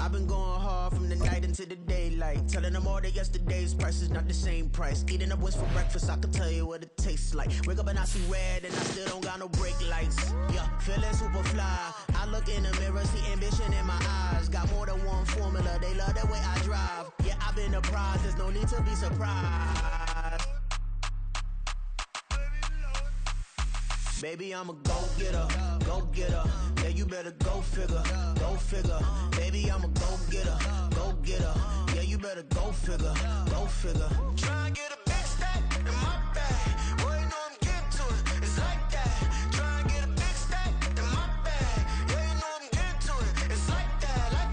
I've been going hard from the night into the daylight, telling them all that yesterday's price is not the same price. Eating up wings for breakfast, I can tell you what it tastes like. Wake up and I see red and I still don't got no brake lights. Yeah, feeling super fly. I look in the mirror, see ambition in my eyes. Got more than one formula, they love the way I drive. Yeah, I've been a prize, there's no need to be surprised. Baby, I'm a go-getter, go-getter. Yeah, you better go figure, go figure. Baby, I'm a go-getter, go-getter. Yeah, you better go figure, go figure. Try and get a big stack in my bag. Boy, you know I'm getting to it, it's like that. Try and get a big stack in my bag. Yeah, you know I'm getting to it, it's like that, like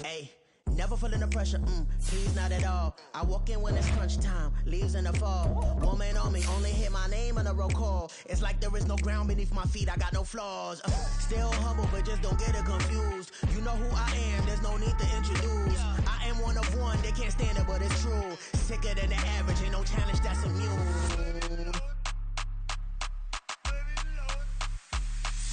that. Hey. Never feeling the pressure, please not at all. I walk in when it's crunch time, leaves in the fall. Woman on me, only hit my name on a roll call. It's like there is no ground beneath my feet, I got no flaws. Still humble, but just don't get it confused. You know who I am, there's no need to introduce. I am one of one, they can't stand it, but it's true. Sicker than the average, ain't no challenge that's immune.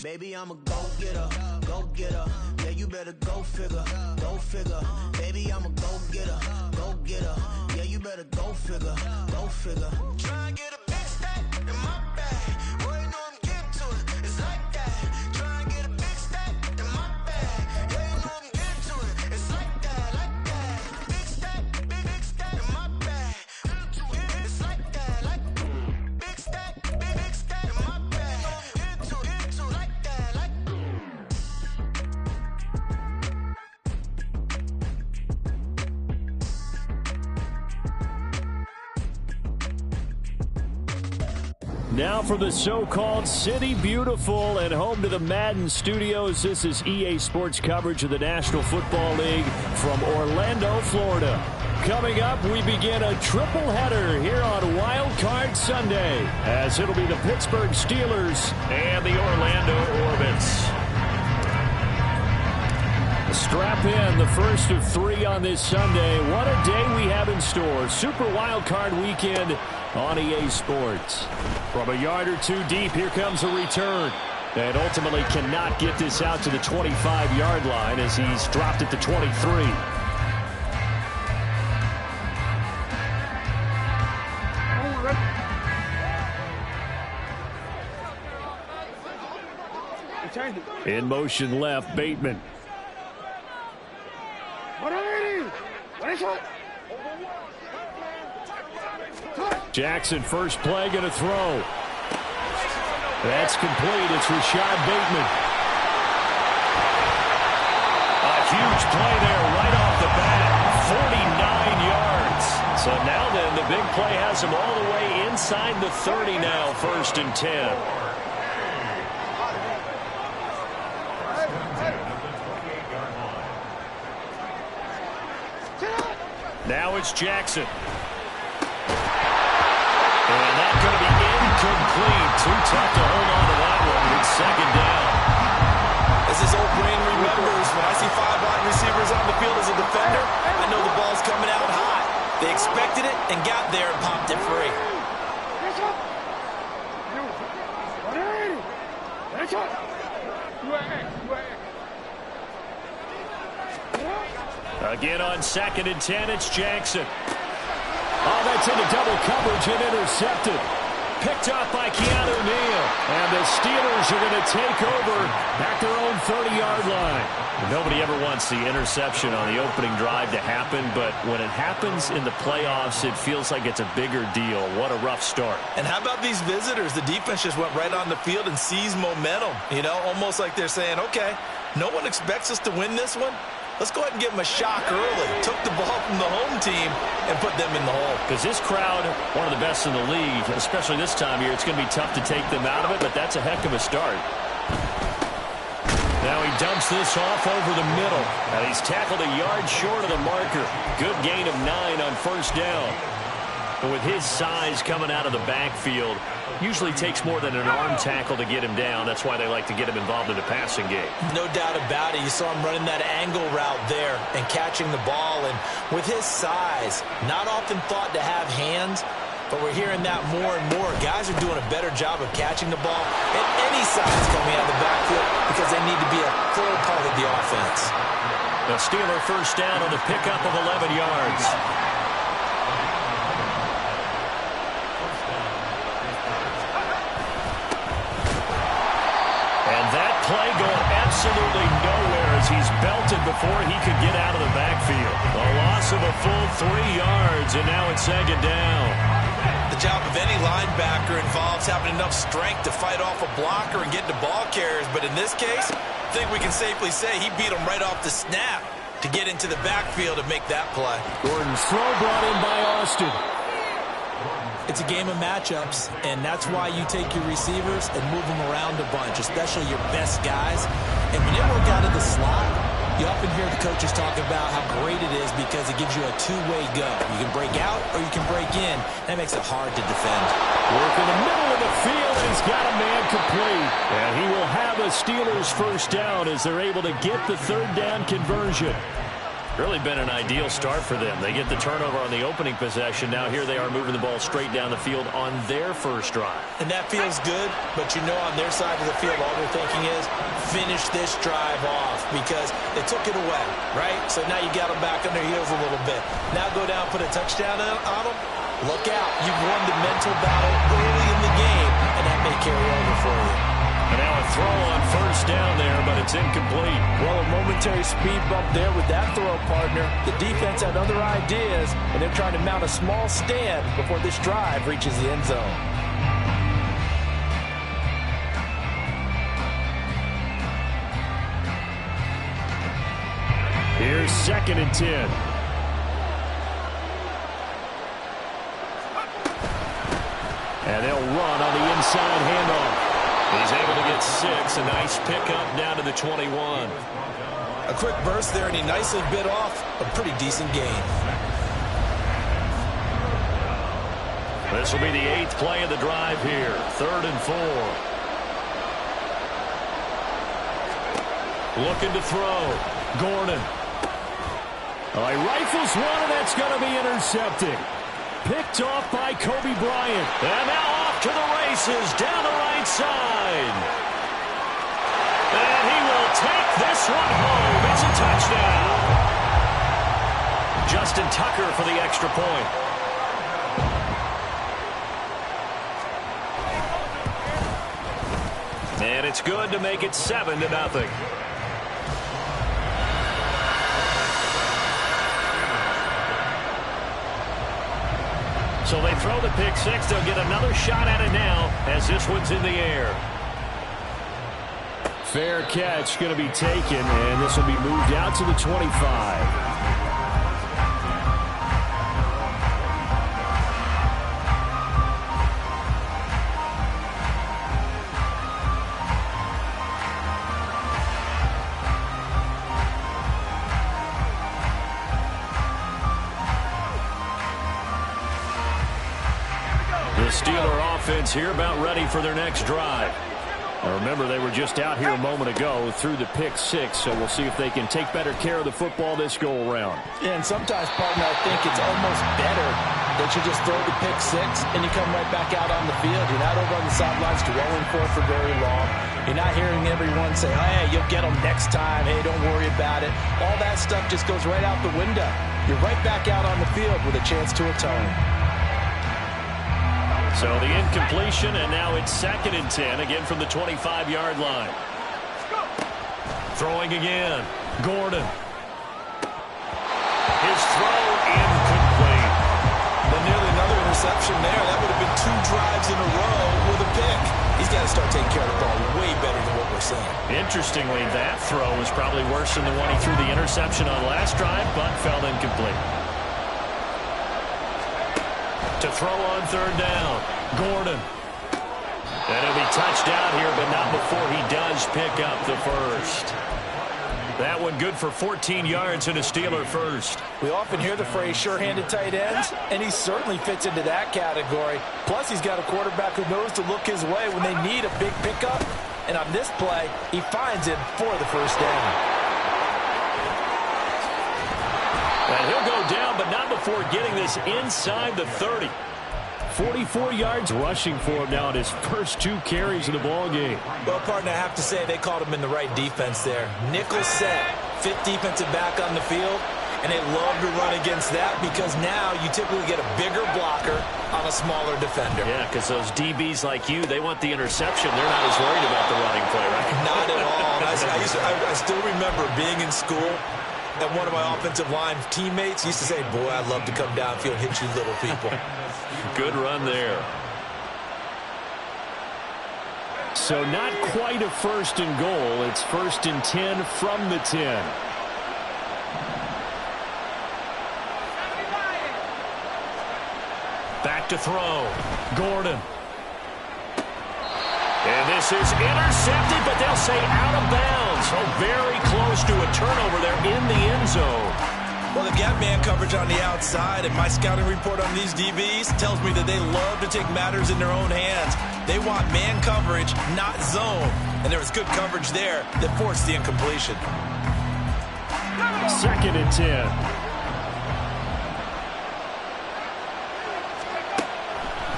Baby, I'm a go-getter, go-getter. Yeah, you better go figure, go figure. Baby, I'm a go-getter, go-getter. Yeah, you better go figure, go figure. Try and get a big stack in my bag. Boy, you know I'm getting to it, it's like that. Try and get a big stack in my bag. Yeah, you know I'm getting to it, it's like that, like that. Big stack, big stack in my bag. It's like that, like that. Big stack in my bag. Get to it, like that, like that. Now for the so-called City Beautiful and home to the Madden Studios. This is EA Sports coverage of the National Football League from Orlando, Florida. Coming up, we begin a triple header here on Wild Card Sunday, as it'll be the Pittsburgh Steelers and the Orlando Orbits. Strap in, the first of three on this Sunday. What a day we have in store. Super Wild Card Weekend on EA Sports. From a yard or two deep, here comes a return. And ultimately cannot get this out to the 25-yard line as he's dropped at the 23. In motion left, Bateman. Jackson, first play, going to throw. That's complete. It's Rashad Bateman. A huge play there right off the bat. 49 yards. So now then, the big play has him all the way inside the 30 now, 1st and 10. Now it's Jackson. And that's going to be incomplete. Too tough to hold on to that one. It's 2nd down. As his old brain remembers, when I see 5 wide receivers on the field as a defender, I know the ball's coming out high. They expected it and got there and popped it free. Again on 2nd and 10, it's Jackson. Oh, that's into double coverage and intercepted. Picked off by Keanu Neal. And the Steelers are going to take over at their own 30-yard line. Nobody ever wants the interception on the opening drive to happen, but when it happens in the playoffs, it feels like it's a bigger deal. What a rough start. And how about these visitors? The defense just went right on the field and seized momentum. You know, almost like they're saying, okay, no one expects us to win this one. Let's go ahead and give them a shock early. Took the ball from the home team and put them in the hole. Because this crowd, one of the best in the league, especially this time of year, it's going to be tough to take them out of it, but that's a heck of a start. Now he dumps this off over the middle. And he's tackled a yard short of the marker. Good gain of 9 on 1st down. But with his size coming out of the backfield, usually takes more than an arm tackle to get him down. That's why they like to get him involved in the passing game. No doubt about it. You saw him running that angle route there and catching the ball. And with his size, not often thought to have hands, but we're hearing that more and more. Guys are doing a better job of catching the ball at any size coming out of the backfield because they need to be a full part of the offense. The Steeler first down on the pickup of 11 yards. And that play going absolutely nowhere as he's belted before he could get out of the backfield. A loss of a full 3 yards, and now it's second down. The job of any linebacker involves having enough strength to fight off a blocker and get to ball carriers, but in this case, I think we can safely say he beat him right off the snap to get into the backfield and make that play. Gordon's throw brought in by Austin. It's a game of matchups, and that's why you take your receivers and move them around a bunch, especially your best guys. And when they work out of the slot, you often hear the coaches talk about how great it is because it gives you a two-way go. You can break out or you can break in. That makes it hard to defend. Work in the middle of the field, and he's got a man complete. And he will have a Steelers first down as they're able to get the third down conversion. Really been an ideal start for them. They get the turnover on the opening possession. Now here they are moving the ball straight down the field on their first drive. And that feels good, but you know on their side of the field all they're thinking is finish this drive off because they took it away, right? So now you got them back on their heels a little bit. Now go down, put a touchdown on them. Look out. You've won the mental battle early in the game, and that may carry over for you. And now a throw on first down there, but it's incomplete. Well, a momentary speed bump there with that throw, partner. The defense had other ideas, and they're trying to mount a small stand before this drive reaches the end zone. Here's 2nd and 10. And they'll run on the inside handoff. He's able to get 6. A nice pickup down to the 21. A quick burst there, and he nicely bit off a pretty decent gain. This will be the 8th play of the drive here. 3rd and 4. Looking to throw. Gordon. Oh, he rifles one, and that's going to be intercepted. Picked off by Kobe Bryant. And now off to the races down the right side. And he will take this one home. It's a touchdown. Justin Tucker for the extra point. And it's good to make it 7-0. So they throw the pick six. They'll get another shot at it now as this one's in the air. Fair catch going to be taken, and this will be moved out to the 25. The Steeler offense here about ready for their next drive. Now remember, they were just out here a moment ago through the pick six, so we'll see if they can take better care of the football this go-around. Yeah, and sometimes, partner, I think it's almost better that you just throw the pick six and you come right back out on the field. You're not over on the sidelines dwelling for very long. You're not hearing everyone say, hey, you'll get them next time. Hey, don't worry about it. All that stuff just goes right out the window. You're right back out on the field with a chance to atone. So the incompletion, and now it's 2nd and 10, again from the 25-yard line. Throwing again. Gordon. His throw incomplete. But nearly another interception there. That would have been 2 drives in a row with a pick. He's got to start taking care of the ball way better than what we're seeing. Interestingly, that throw was probably worse than the one he threw the interception on last drive, but fell incomplete. To throw on 3rd down. Gordon. And he'll be touched out here, but not before he does pick up the first. That one good for 14 yards and a Steeler first. We often hear the phrase sure-handed tight ends, and he certainly fits into that category. Plus, he's got a quarterback who knows to look his way when they need a big pickup. And on this play, he finds it for the first down. And he'll go down, but not before getting this inside the 30. 44 yards rushing for him now in his first 2 carries of the ball game. Well, partner, I have to say they called him in the right defense there. Nickel set, 5th defensive back on the field, and they love to run against that because now you typically get a bigger blocker on a smaller defender. Yeah, because those DBs like you, they want the interception. They're not as worried about the running play, right? Not at all. I still remember being in school, and one of my offensive line teammates used to say, boy, I'd love to come downfield and hit you little people. Good run there. So not quite a 1st and goal. It's 1st and 10 from the 10. Back to throw. Gordon. And this is intercepted, but they'll say out of bounds. So very close to a turnover there in the end zone. Well, they've got man coverage on the outside, and my scouting report on these DBs tells me that they love to take matters in their own hands. They want man coverage, not zone. And there was good coverage there that forced the incompletion. 2nd and 10.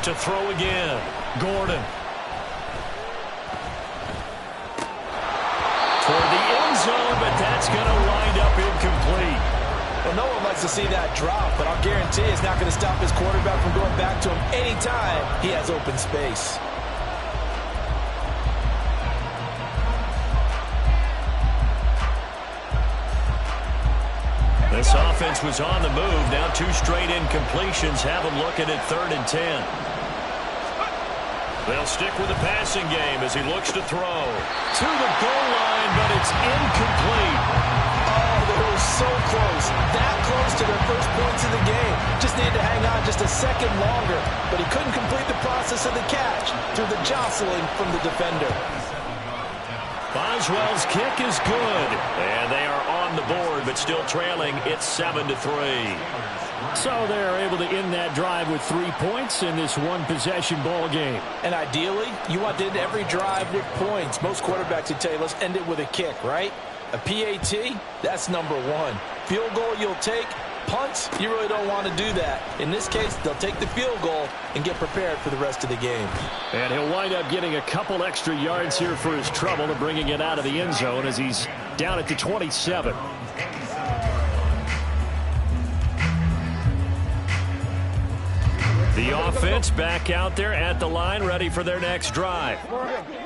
To throw again. Gordon. Toward the end zone, but that's going to wind up incomplete. Well, no one likes to see that drop, but I'll guarantee it's not going to stop his quarterback from going back to him anytime he has open space. This offense was on the move. Now 2 straight incompletions have them looking at 3rd and 10. They'll stick with the passing game as he looks to throw. To the goal line, but it's incomplete. Oh, they were so close. That close to their first points of the game. Just needed to hang on just a second longer. But he couldn't complete the process of the catch through the jostling from the defender. Boswell's kick is good. And they are on the board, but still trailing. It's 7-3. So they're able to end that drive with 3 points in this 1-possession ball game. And ideally, you want to end every drive with points. Most quarterbacks would tell you, let's end it with a kick, right? A PAT, that's number 1. Field goal you'll take. Punts, you really don't want to do that. In this case, they'll take the field goal and get prepared for the rest of the game. And he'll wind up getting a couple extra yards here for his trouble and bringing it out of the end zone as he's down at the 27. The offense back out there at the line, ready for their next drive.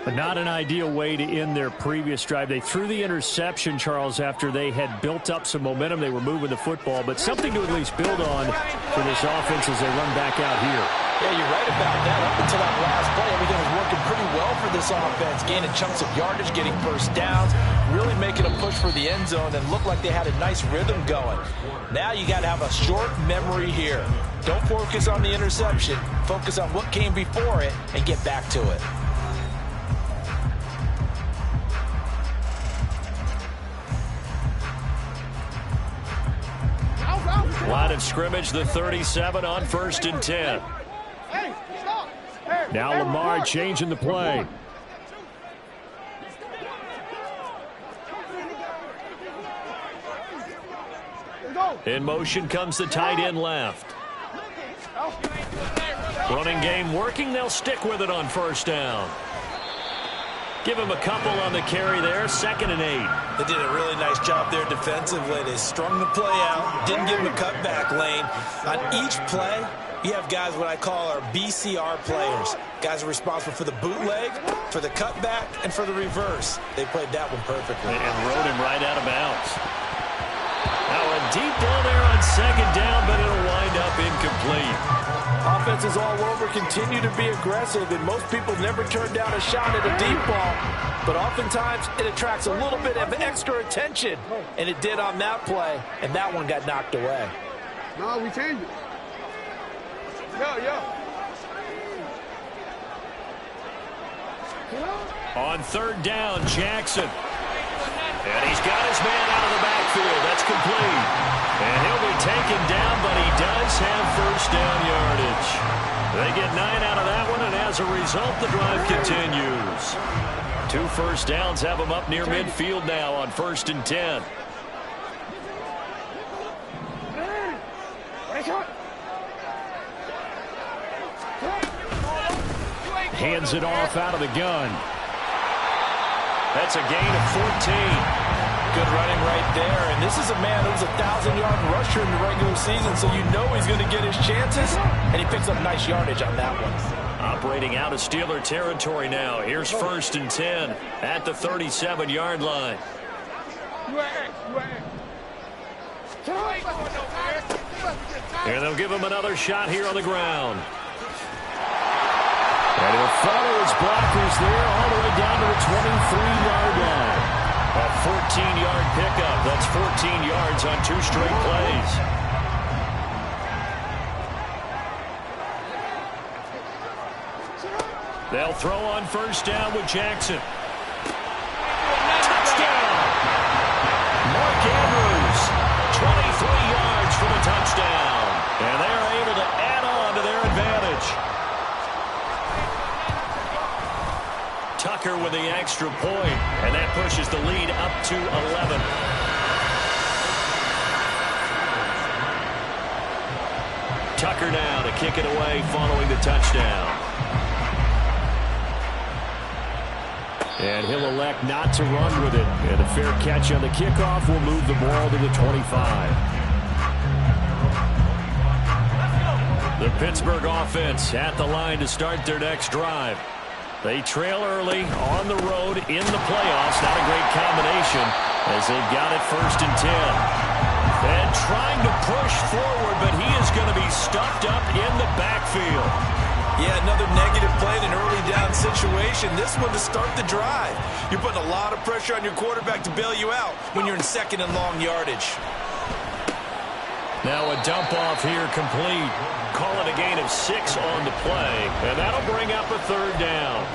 But not an ideal way to end their previous drive. They threw the interception, Charles, after they had built up some momentum. They were moving the football, but something to at least build on for this offense as they run back out here. Yeah, you're right about that. Up until that last play, everything was working pretty well for this offense. Gaining chunks of yardage, getting first downs, really making a push for the end zone, and looked like they had a nice rhythm going. Now you got to have a short memory here. Don't focus on the interception. Focus on what came before it and get back to it. Line of scrimmage, the 37 on 1st and 10. Now Lamar changing the play. In motion comes the tight end left. Running game working. They'll stick with it on 1st down. Give him a couple on the carry there. 2nd and 8. They did a really nice job there defensively. They strung the play out, didn't give him a cutback lane. On each play, you have guys what I call our BCR players. Guys are responsible for the bootleg, for the cutback, and for the reverse. They played that one perfectly. And rode him right out of bounds. Now a deep ball there on 2nd down, but it'll wind up incomplete. Offenses all over continue to be aggressive, and most people never turn down a shot at a deep ball. But oftentimes, it attracts a little bit of extra attention, and it did on that play, and that one got knocked away. No, we changed it. Yo. On 3rd down, Jackson. And he's got his man out of the backfield. That's complete. And he'll be taken down, but he does have 1st down yardage. They get 9 out of that one, and as a result, the drive continues. 2 first downs have them up near midfield now on 1st and 10. hands it off out of the gun. That's a gain of 14. Good running right there. And this is a man who was a 1,000-yard rusher in the regular season, so you know he's going to get his chances. And he picks up nice yardage on that one. Operating out of Steeler territory now. Here's 1st and 10 at the 37-yard line. And they'll give him another shot here on the ground. And he'll follow his blockers there all the way down to the 23-yard line. A 14-yard pickup. That's 14 yards on 2 straight plays. They'll throw on 1st down with Jackson. Touchdown! Mark Andrews, 23 yards for the touchdown. And they're able to add on to their advantage. Tucker with the extra point, and that pushes the lead up to 11. Tucker now to kick it away following the touchdown. And he'll elect not to run with it. And a fair catch on the kickoff will move the ball to the 25. The Pittsburgh offense at the line to start their next drive. They trail early on the road in the playoffs. Not a great combination as they've got it 1st and 10. And trying to push forward, but he is going to be stuffed up in the backfield. Yeah, another negative play in an early down situation. This one to start the drive. You're putting a lot of pressure on your quarterback to bail you out when you're in 2nd and long yardage. Now a dump off here complete. Call it a gain of 6 on the play, and that'll bring up a 3rd down.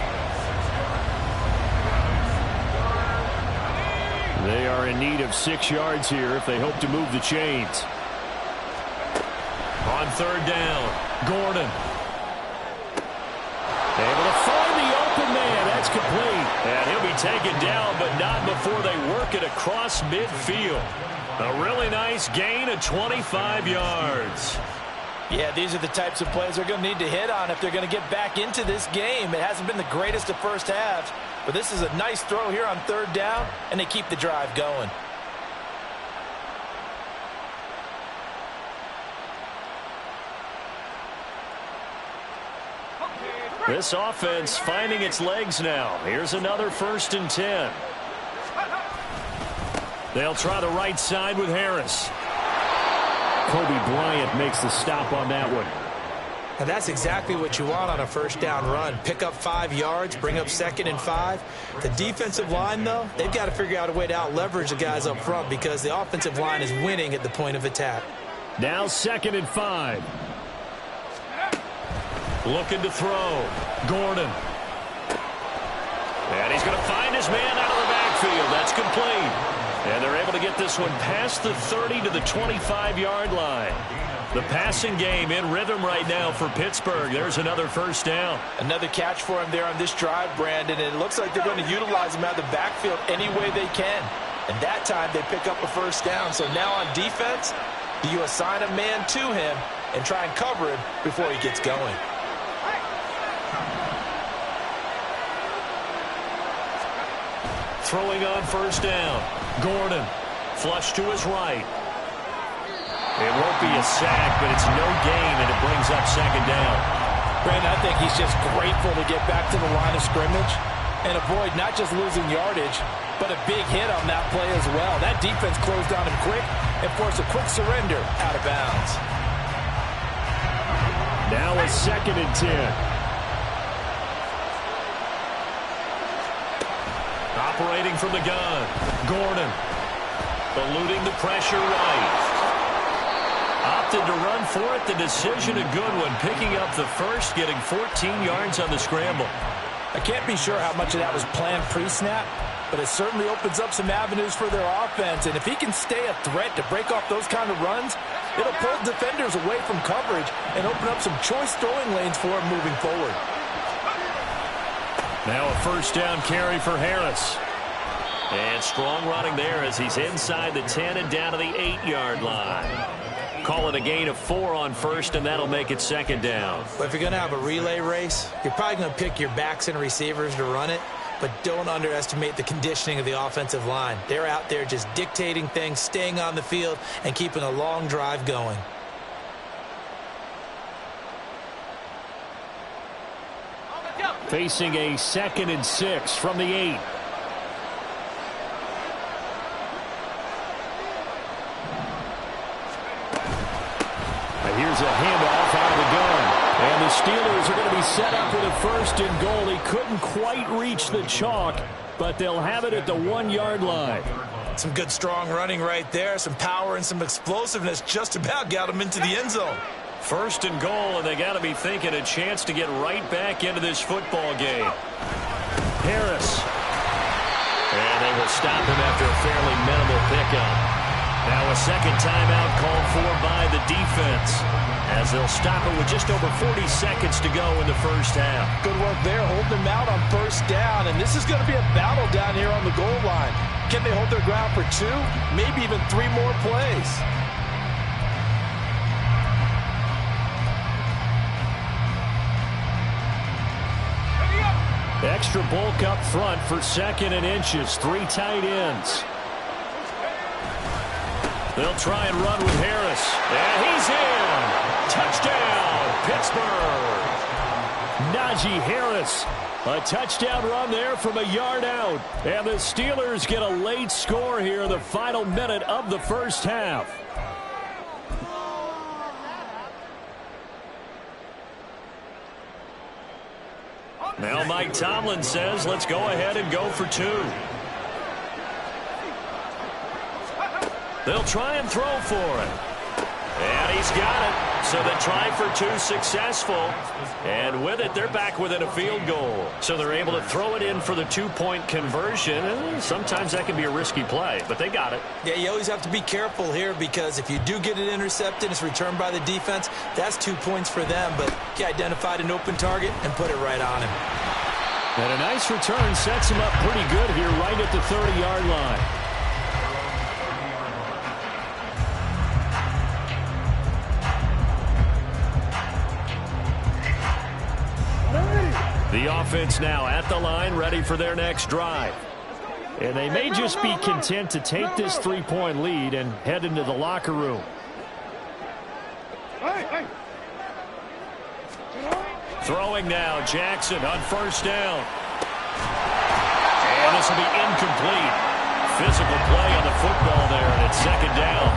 They are in need of 6 yards here if they hope to move the chains. On 3rd down, Gordon. Able to find the open man. That's complete. And he'll be taken down, but not before they work it across midfield. A really nice gain of 25 yards. Yeah, these are the types of plays they're going to need to hit on if they're going to get back into this game. It hasn't been the greatest of first halves, but this is a nice throw here on 3rd down, and they keep the drive going. This offense finding its legs now. Here's another 1st and 10. They'll try the right side with Harris. Kobe Bryant makes the stop on that one. And that's exactly what you want on a 1st down run. Pick up 5 yards, bring up 2nd and 5. The defensive line, though, they've got to figure out a way to out-leverage the guys up front because the offensive line is winning at the point of attack. Now 2nd and 5. Looking to throw. Gordon. And he's going to find his man out of the backfield. That's complete. And they're able to get this one past the 30 to the 25-yard line. The passing game in rhythm right now for Pittsburgh. There's another 1st down. Another catch for him there on this drive, Brandon. And it looks like they're going to utilize him out of the backfield any way they can. And that time they pick up a 1st down. So now on defense, do you assign a man to him and try and cover him before he gets going? Throwing on 1st down. Gordon. Flush to his right. It won't be a sack, but it's no gain, and it brings up 2nd down. Brandon, I think he's just grateful to get back to the line of scrimmage and avoid not just losing yardage, but a big hit on that play as well. That defense closed on him quick and forced a quick surrender out of bounds. Now a 2nd and 10. Operating from the gun. Gordon. Eluding the pressure right. Opted to run for it. The decision a good one. Picking up the 1st, getting 14 yards on the scramble. I can't be sure how much of that was planned pre-snap, but it certainly opens up some avenues for their offense. And if he can stay a threat to break off those kind of runs, it'll pull defenders away from coverage and open up some choice throwing lanes for him moving forward. Now a 1st down carry for Harris. And strong running there as he's inside the 10 and down to the 8-yard line. call it a gain of 4 on first, and that'll make it second down. But if you're going to have a relay race, you're probably going to pick your backs and receivers to run it, but don't underestimate the conditioning of the offensive line. They're out there just dictating things, staying on the field, and keeping a long drive going. Facing a 2nd and 6 from the 8. Here's a handoff out of the gun. And the Steelers are going to be set up with a 1st and goal. He couldn't quite reach the chalk, but they'll have it at the 1-yard line. Some good strong running right there. Some power and some explosiveness just about got him into the end zone. 1st and goal, and they got to be thinking a chance to get right back into this football game. Harris. And they will stop him after a fairly minimal pickup. Now a second timeout called for by the defense, as they'll stop it with just over 40 seconds to go in the first half. Good work there, holding them out on 1st down, and this is going to be a battle down here on the goal line. Can they hold their ground for 2, maybe even 3 more plays? Extra bulk up front for 2nd and inches. 3 tight ends. They'll try and run with Harris. And he's in. Touchdown, Pittsburgh. Najee Harris. A touchdown run there from a yard out. And the Steelers get a late score here in the final minute of the first half. Now Mike Tomlin says, let's go ahead and go for 2. They'll try and throw for it. And he's got it. So they try for 2, successful. And with it, they're back within a field goal. So they're able to throw it in for the 2-point conversion. And sometimes that can be a risky play, but they got it. Yeah, you always have to be careful here, because if you do get it intercepted, it's returned by the defense, that's 2 points for them. But he identified an open target and put it right on him. And a nice return sets him up pretty good here right at the 30-yard line. The offense now at the line, ready for their next drive. And they may just be content to take this 3-point lead and head into the locker room. Throwing now, Jackson on 1st down. And this will be incomplete. Physical play on the football there, and it's 2nd down.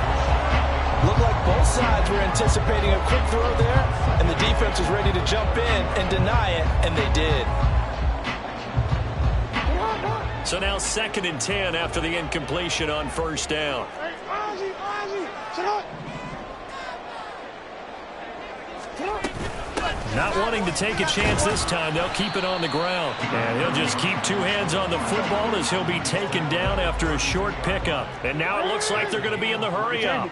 Looked like both sides were anticipating a quick throw there, and the defense was ready to jump in and deny it, and they did. So now 2nd and 10 after the incompletion on 1st down. Not wanting to take a chance this time, they'll keep it on the ground. And he'll just keep 2 hands on the football as he'll be taken down after a short pickup. And now it looks like they're going to be in the hurry-up.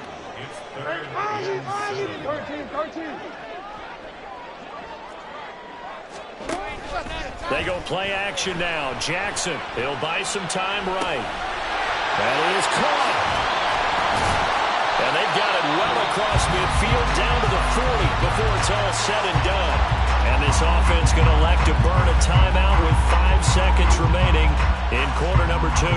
They go play action now. Jackson, he'll buy some time right. That is caught. And they've got it well across midfield down to the 40 before it's all said and done. And this offense going to elect to burn a timeout with 5 seconds remaining in quarter number 2.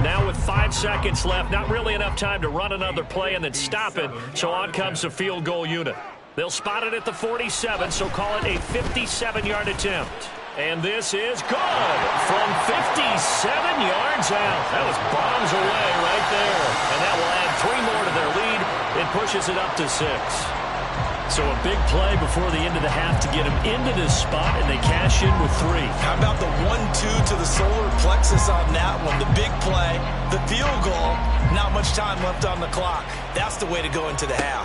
Now with 5 seconds left, not really enough time to run another play and then stop it, so on comes the field goal unit. They'll spot it at the 47, so call it a 57-yard attempt. And this is good from 57 yards out. That was bombs away right there. And that will add 3 more to their lead. It pushes it up to 6. So a big play before the end of the half to get them into this spot, and they cash in with 3. How about the 1-2 to the solar plexus on that one? The big play, the field goal, not much time left on the clock. That's the way to go into the half.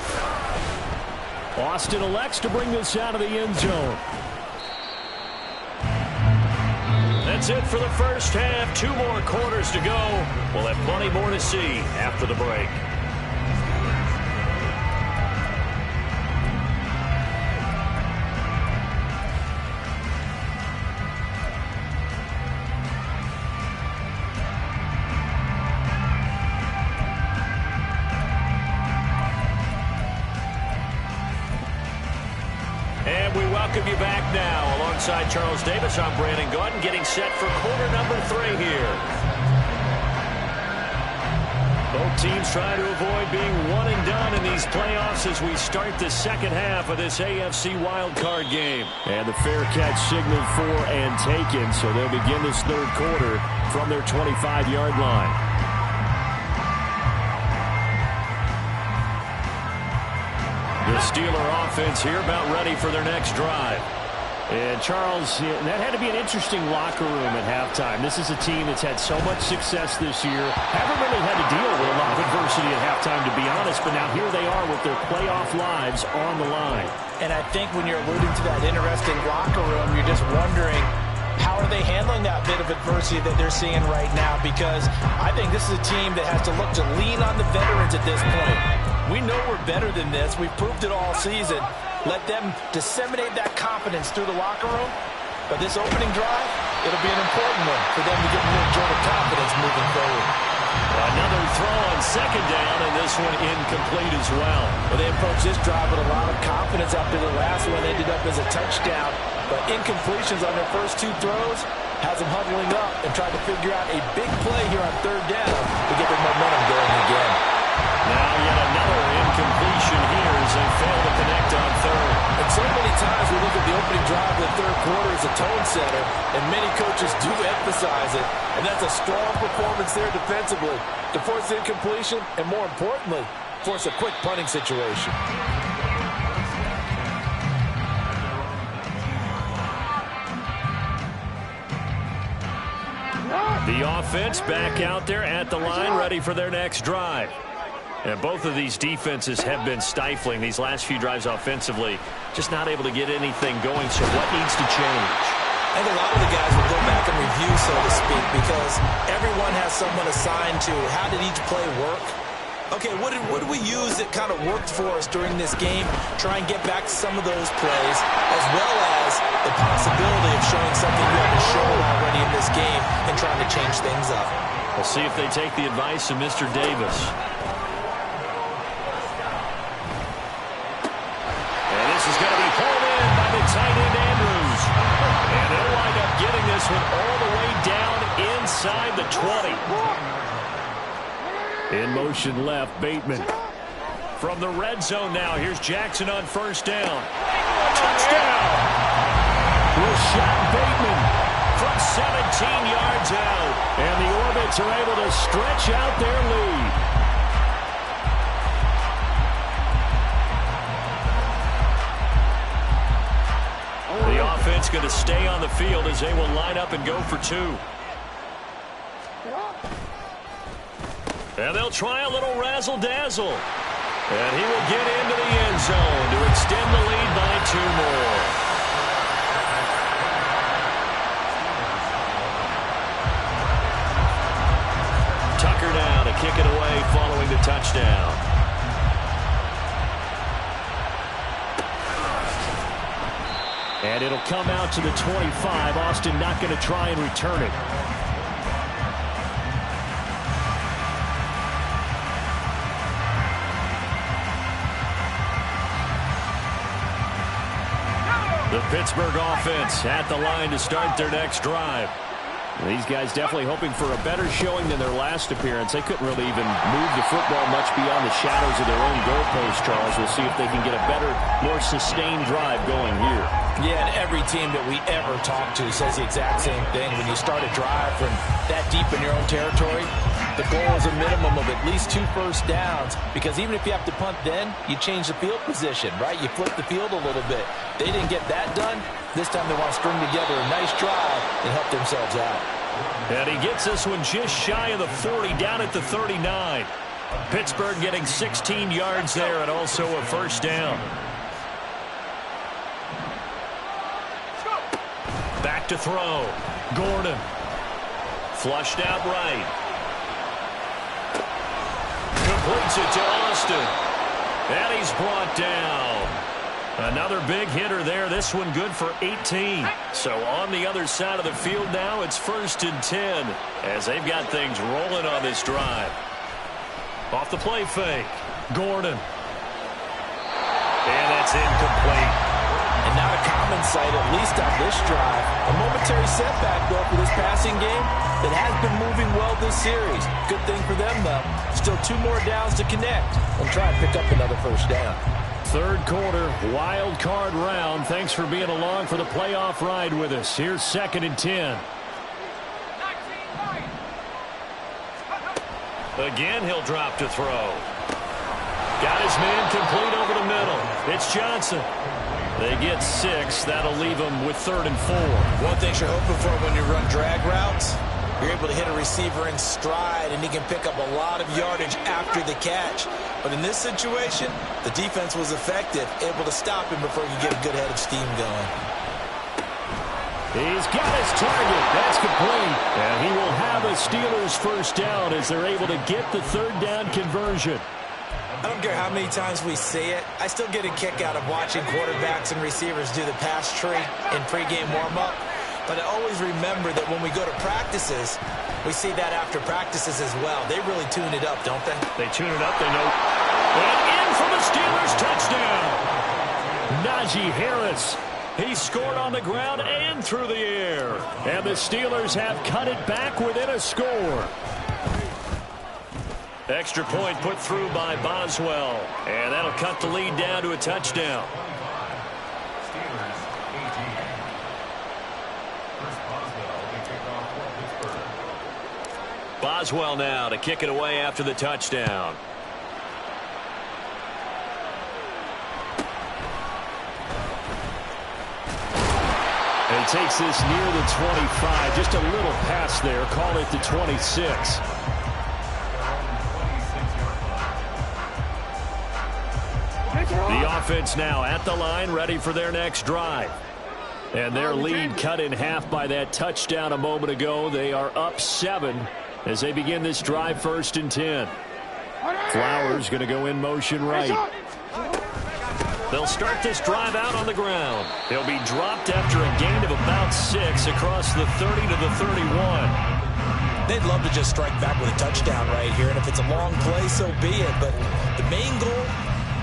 Austin elects to bring this out of the end zone. That's it for the first half. 2 more quarters to go. We'll have plenty more to see after the break. welcome you back now. Alongside Charles Davis, I'm Brandon Gaudin, getting set for quarter number 3 here. Both teams try to avoid being one and done in these playoffs as we start the second half of this AFC wildcard game. And the fair catch signaled for and taken, so they'll begin this third quarter from their 25-yard line. The Steeler offense here about ready for their next drive. And Charles, that had to be an interesting locker room at halftime. This is a team that's had so much success this year. Haven't really had to deal with a lot of adversity at halftime, to be honest. But now here they are with their playoff lives on the line. And I think when you're alluding to that interesting locker room, you're just wondering, how are they handling that bit of adversity that they're seeing right now? Because I think this is a team that has to look to lean on the veterans at this point. We know we're better than this. We've proved it all season. Let them disseminate that confidence through the locker room. But this opening drive, it'll be an important one for them to get a little jolt of confidence moving forward. Another throw on second down, and this one incomplete as well. Well, they approached this drive with a lot of confidence after the last one ended up as a touchdown. But incompletions on their first 2 throws has them huddling up and trying to figure out a big play here on third down to get their momentum going again. Now yet another incompletion here as they fail to connect on third. And so many times we look at the opening drive of the third quarter as a tone setter, and many coaches do emphasize it. And that's a strong performance there defensively to force incompletion and, more importantly, force a quick punting situation. The offense back out there at the line, ready for their next drive. And both of these defenses have been stifling these last few drives offensively. Just not able to get anything going, so what needs to change? I think a lot of the guys will go back and review, so to speak, because everyone has someone assigned to how did each play work. Okay, what did we use that kind of worked for us during this game? Try and get back to some of those plays, as well as the possibility of showing something you haven't shown already in this game and trying to change things up. We'll see if they take the advice of Mr. Davis. And this is going to be pulled in by the tight end Andrews. And they'll wind up getting this one all the way down inside the 20. In motion left, Bateman. From the red zone now, here's Jackson on first down. Touchdown! Rashad Bateman from 17 yards out. And the Orbits are able to stretch out their lead. The offense going to stay on the field as they will line up and go for 2. And they'll try a little razzle-dazzle. And he will get into the end zone to extend the lead by 2 more. Tucker down to kick it away following the touchdown. And it'll come out to the 25. Austin not going to try and return it. The Pittsburgh offense at the line to start their next drive. These guys definitely hoping for a better showing than their last appearance. They couldn't really even move the football much beyond the shadows of their own goalpost, Charles. We'll see if they can get a better, more sustained drive going here. Yeah, and every team that we ever talk to says the exact same thing. When you start a drive from that deep in your own territory, the goal is a minimum of at least 2 first downs, because even if you have to punt then, you change the field position, right? You flip the field a little bit. They didn't get that done. This time they want to string together a nice drive and help themselves out. And he gets this one just shy of the 40, down at the 39. Pittsburgh getting 16 yards there and also a first down. Back to throw. Gordon. Flushed out right. Completes it to Austin. And he's brought down. Another big hitter there. This one good for 18. So on the other side of the field now, it's 1st and 10 as they've got things rolling on this drive. Off the play fake. Gordon. And that's incomplete. And not a common in sight, at least on this drive. A momentary setback, though, for this passing game that has been moving well this series. Good thing for them, though. Still 2 more downs to connect and try and pick up another first down. Third quarter, wild card round. Thanks for being along for the playoff ride with us. Here's 2nd and 10. Again, he'll drop to throw. Got his man complete over the middle. It's Johnson. They get 6. That'll leave them with 3rd and 4. One thing you're hoping for when you run drag routes, you're able to hit a receiver in stride, and he can pick up a lot of yardage after the catch. But in this situation, the defense was effective, able to stop him before he could get a good head of steam going. He's got his target. That's complete. And he will have a Steelers first down as they're able to get the 3rd down conversion. I don't care how many times we see it. I still get a kick out of watching quarterbacks and receivers do the pass tree in pregame warm-up. But I always remember that when we go to practices, we see that after practices as well. They really tune it up, don't they? They tune it up, they know. And in for the Steelers touchdown. Najee Harris. He scored on the ground and through the air. And the Steelers have cut it back within a score. Extra point put through by Boswell. And that'll cut the lead down to a touchdown. Boswell now to kick it away after the touchdown. And he takes this near the 25. Just a little pass there. Call it the 26. The offense now at the line, ready for their next drive. And their lead cut in half by that touchdown a moment ago. They are up 7 as they begin this drive, 1st and 10. Flowers going to go in motion right. They'll start this drive out on the ground. He'll be dropped after a gain of about 6 across the 30 to the 31. They'd love to just strike back with a touchdown right here, and if it's a long play, so be it. But the main goal,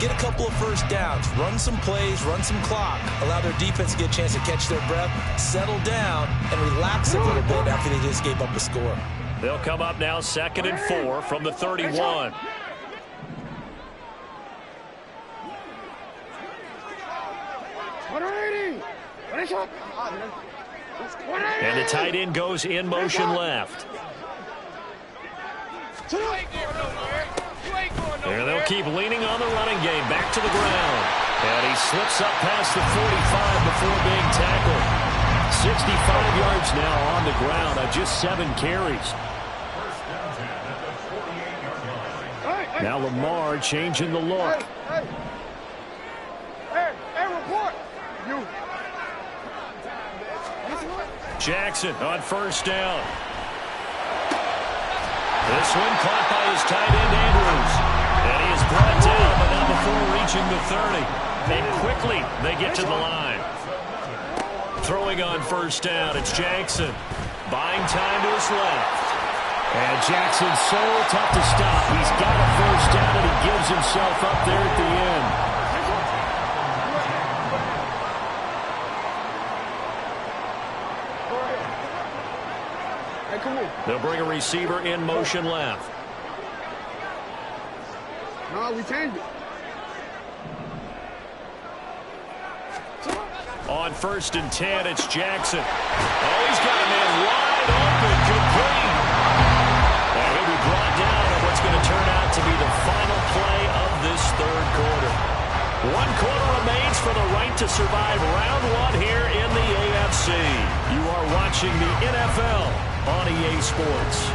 get a couple of first downs, run some plays, run some clock, allow their defense to get a chance to catch their breath, settle down, and relax a little bit after they just gave up a score. They'll come up now 2nd and 4 from the 31. And the tight end goes in motion left. And they'll keep leaning on the running game. Back to the ground. And he slips up past the 45 before being tackled. 65 yards now on the ground on just 7 carries. Now Lamar changing the look. Jackson on first down. This one caught by his tight end Andrews. And he is brought down, but not before reaching the 30. And quickly they get to the line. Throwing on first down, it's Jackson. Buying time to his left. And Jackson's so tough to stop. He's got a first down, and he gives himself up there at the end. They'll bring a receiver in motion left. No, we changed it. On 1st and 10, it's Jackson. Oh, he's got a man wide open. Complete. And he'll be brought down on what's going to turn out to be the final play of this 3rd quarter. 1 quarter remains for the right to survive round 1 here in the AFC. You are watching the NFL on EA Sports.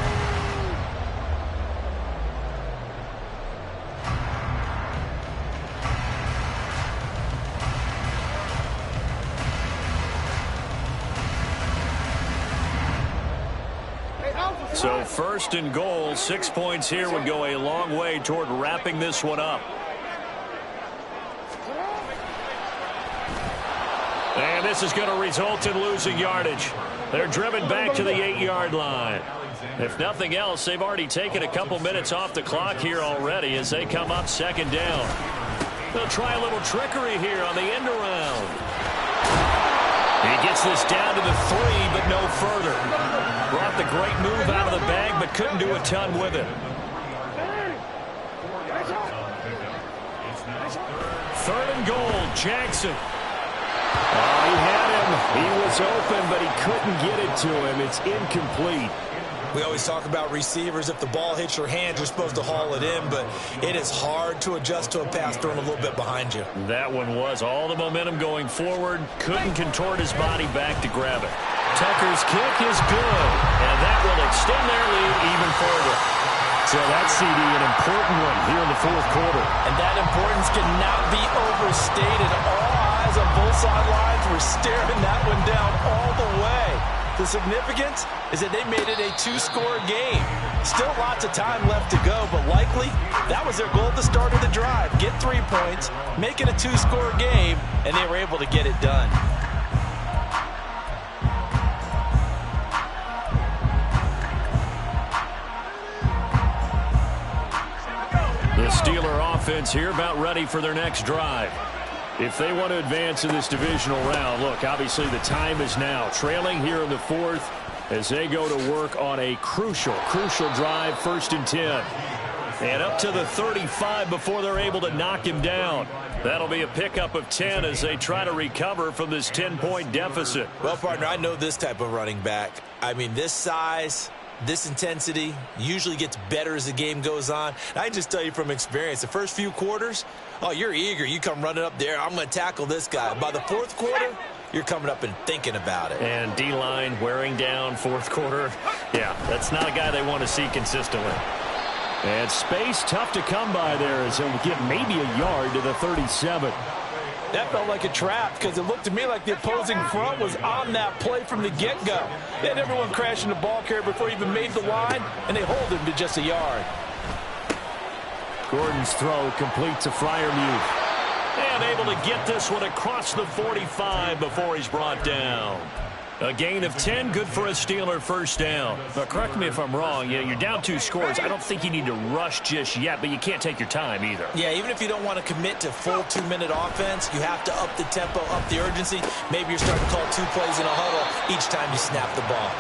So 1st and goal, 6 points here would go a long way toward wrapping this one up. And this is going to result in losing yardage. They're driven back to the 8-yard line. If nothing else, they've already taken a couple minutes off the clock here already as they come up 2nd down. They'll try a little trickery here on the end around. Gets this down to the 3, but no further. Brought the great move out of the bag, but couldn't do a ton with it. Third and goal, Jackson. Oh, he had him. He was open, but he couldn't get it to him. It's incomplete. We always talk about receivers. If the ball hits your hands, you're supposed to haul it in, but it is hard to adjust to a pass thrown a little bit behind you. That one was all the momentum going forward. Couldn't contort his body back to grab it. Tucker's kick is good, and that will extend their lead even further. So that's, CD, an important one here in the fourth quarter. And that importance cannot be overstated. All eyes on both sidelines were staring that one down all the way. The significance is that they made it a 2-score game. Still lots of time left to go, but likely that was their goal at the start of the drive. Get 3 points, make it a 2-score game, and they were able to get it done. The Steeler offense here about ready for their next drive. If they want to advance in this divisional round, look, obviously the time is now. Trailing here in the fourth as they go to work on a crucial drive, 1st and 10. And up to the 35 before they're able to knock him down. That'll be a pickup of 10 as they try to recover from this 10-point deficit. Well, partner, I know this type of running back. I mean, this size, this intensity usually gets better as the game goes on. And I can just tell you from experience, the first few quarters, oh, you're eager. You come running up there. I'm going to tackle this guy. By the fourth quarter, you're coming up and thinking about it. And D-line wearing down fourth quarter. Yeah, that's not a guy they want to see consistently. And space tough to come by there as he'll get maybe a yard to the 37. That felt like a trap because it looked to me like the opposing front was on that play from the get-go. They had everyone crashing the ball carrier before he even made the line, and they hold him to just a yard. Gordon's throw complete to Freiermuth. And able to get this one across the 45 before he's brought down. A gain of 10, good for a Steeler first down. But correct me if I'm wrong, you're down 2 scores. I don't think you need to rush just yet, but you can't take your time either. Yeah, even if you don't want to commit to full 2-minute offense, you have to up the tempo, up the urgency. Maybe you're starting to call 2 plays in a huddle each time you snap the ball.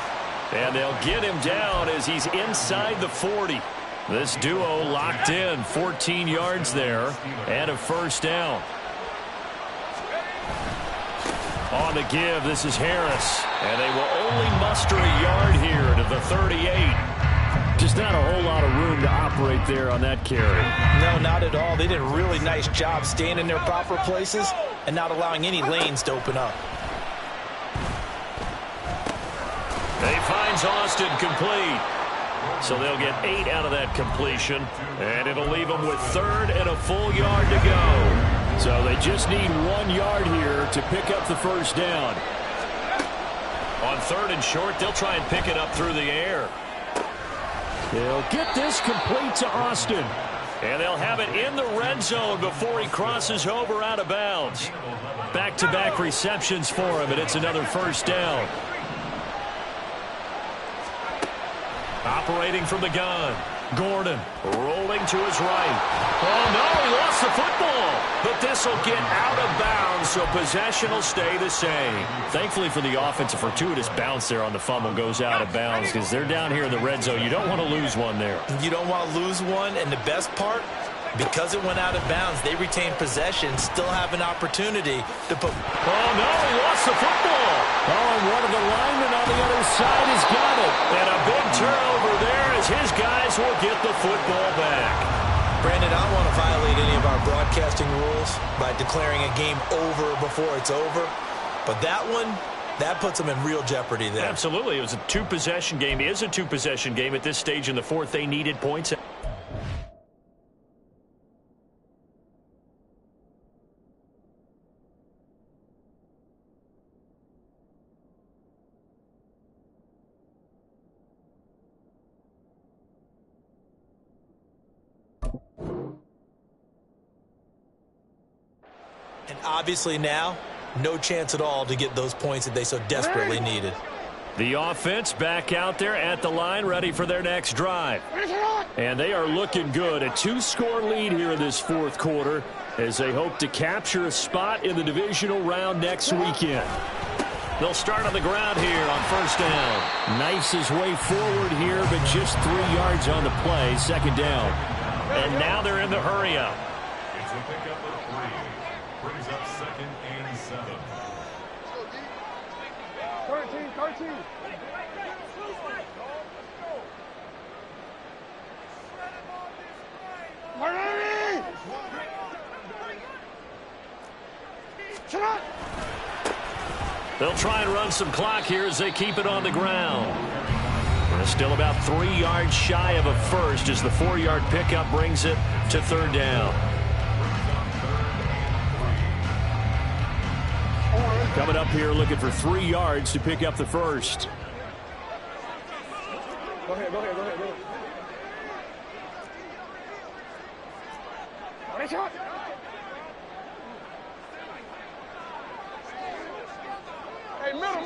And they'll get him down as he's inside the 40. This duo locked in, 14 yards there, and a first down. On the give, this is Harris. And they will only muster a yard here to the 38. Just not a whole lot of room to operate there on that carry. No, not at all. They did a really nice job staying in their proper places and not allowing any lanes to open up. They finds Austin complete. So they'll get 8 out of that completion. And it'll leave them with 3rd and a full yard to go. So they just need 1 yard here to pick up the first down. On 3rd and short, they'll try and pick it up through the air. They'll get this complete to Austin. And they'll have it in the red zone before he crosses over out of bounds. Back-to-back receptions for him, and it's another first down. Operating from the gun. Gordon rolling to his right. Oh, no, he lost the football. But this will get out of bounds, so possession will stay the same. Thankfully for the offense, a fortuitous bounce there on the fumble goes out of bounds because they're down here in the red zone. You don't want to lose one there. You don't want to lose one, and the best part, because it went out of bounds, they retain possession, still have an opportunity to put... Oh, no, he lost the football. Oh, and one of the linemen on the other side has got it. And a big turnover there as his guys will get the football back. Brandon, I don't want to violate any of our broadcasting rules by declaring a game over before it's over. But that one, that puts them in real jeopardy there. Absolutely. It was a 2-possession game. It is a 2-possession game at this stage in the fourth. They needed points. And obviously now, no chance at all to get those points that they so desperately needed. The offense back out there at the line, ready for their next drive. And they are looking good. A 2-score lead here in this fourth quarter as they hope to capture a spot in the divisional round next weekend. They'll start on the ground here on first down. Knifes his way forward here, but just 3 yards on the play. Second down. And now they're in the hurry-up. It's a pickup of 3. Brings up 2nd and 7. 13. They'll try and run some clock here as they keep it on the ground. They're still about 3 yards shy of a first as the 4-yard pickup brings it to third down. Coming up here looking for 3 yards to pick up the first. Go ahead. Hey, middle.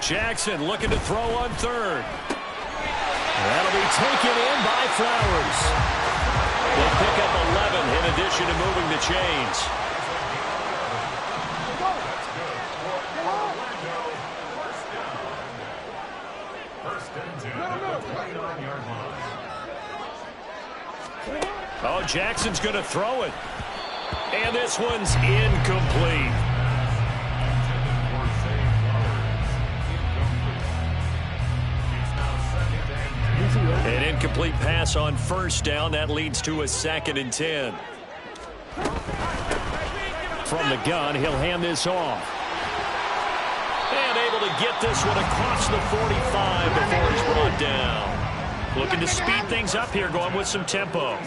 Jackson looking to throw on third. That'll be taken in by Flowers. They'll pick up 11 in addition to moving the chains. Oh, Jackson's going to throw it. And this one's incomplete. An incomplete pass on first down. That leads to a 2nd and 10. From the gun, he'll hand this off. And able to get this one across the 45 before he's brought down. Looking to speed things up here, going with some tempo.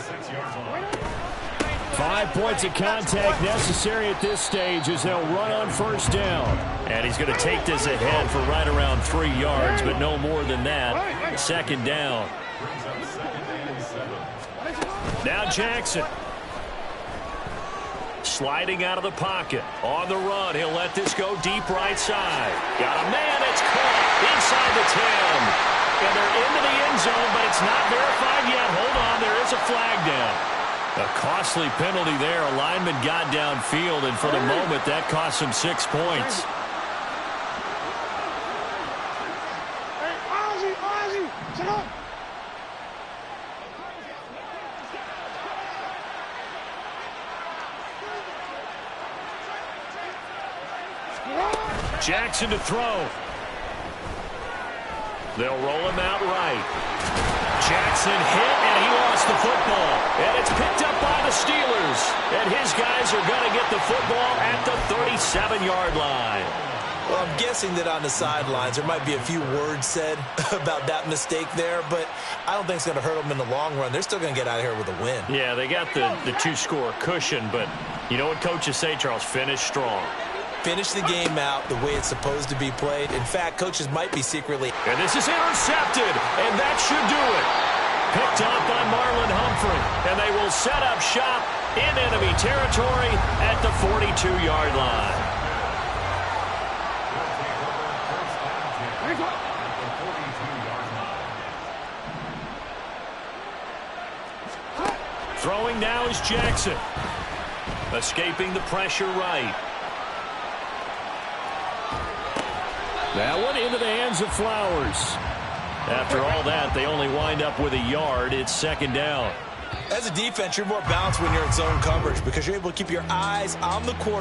5 points of contact necessary at this stage as they'll run on first down. And he's going to take this ahead for right around 3 yards, but no more than that. 2nd down. Now Jackson. Sliding out of the pocket. On the run, he'll let this go deep right side. Got a man, it's caught inside the 10. And they're into the end zone, but it's not verified yet. Hold on, there is a flag down. A costly penalty there. A lineman got downfield, and for the moment, that cost him 6 points. Hey, Ozzy, sit up. Jackson to throw. They'll roll him out right. Jackson hit, and he lost the football. And it's picked up by the Steelers. And his guys are going to get the football at the 37-yard line. Well, I'm guessing that on the sidelines there might be a few words said about that mistake there, but I don't think it's going to hurt them in the long run. They're still going to get out of here with a win. Yeah, they got the 2-score cushion, but you know what coaches say, Charles? Finish strong. Finish the game out the way it's supposed to be played. In fact, coaches might be secretly. And this is intercepted, and that should do it. Picked up by Marlon Humphrey, and they will set up shop in enemy territory at the 42-yard line. Throwing now is Jackson. Escaping the pressure right. That one into the hands of Flowers. After all that, they only wind up with a yard. It's 2nd down. As a defense, you're more balanced when you're in zone coverage because you're able to keep your eyes on the quarterback.